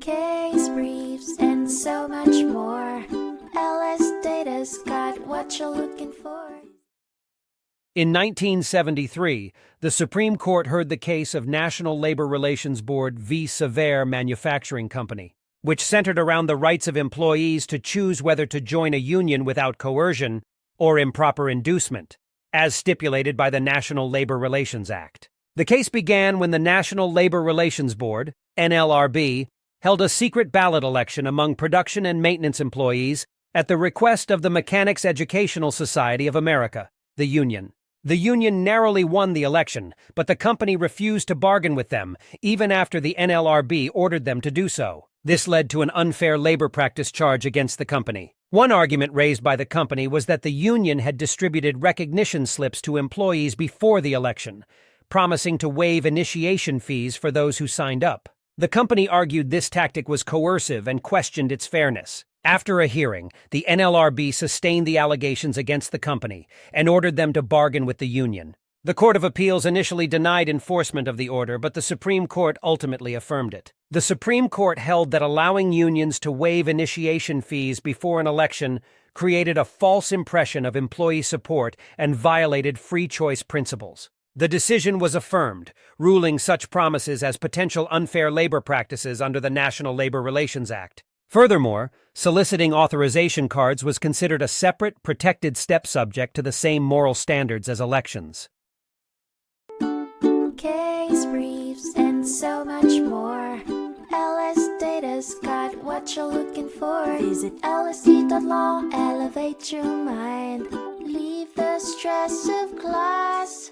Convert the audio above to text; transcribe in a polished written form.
case briefs, and so much more. LSData's got what you're looking for. In 1973, the Supreme Court heard the case of National Labor Relations Board v. Savair Manufacturing Company, which centered around the rights of employees to choose whether to join a union without coercion or improper inducement, as stipulated by the National Labor Relations Act. The case began when the National Labor Relations Board, NLRB, held a secret ballot election among production and maintenance employees at the request of the Mechanics Educational Society of America, the union. The union narrowly won the election, but the company refused to bargain with them, even after the NLRB ordered them to do so. This led to an unfair labor practice charge against the company. One argument raised by the company was that the union had distributed recognition slips to employees before the election, promising to waive initiation fees for those who signed up. The company argued this tactic was coercive and questioned its fairness. After a hearing, the NLRB sustained the allegations against the company and ordered them to bargain with the union. The Court of Appeals initially denied enforcement of the order, but the Supreme Court ultimately affirmed it. The Supreme Court held that allowing unions to waive initiation fees before an election created a false impression of employee support and violated free choice principles. The decision was affirmed, ruling such promises as potential unfair labor practices under the National Labor Relations Act. Furthermore, soliciting authorization cards was considered a separate, protected step subject to the same moral standards as elections. Case briefs, and so much more. LSData's got what you're looking for. Visit lsc.law, elevate your mind. Leave the stress of class.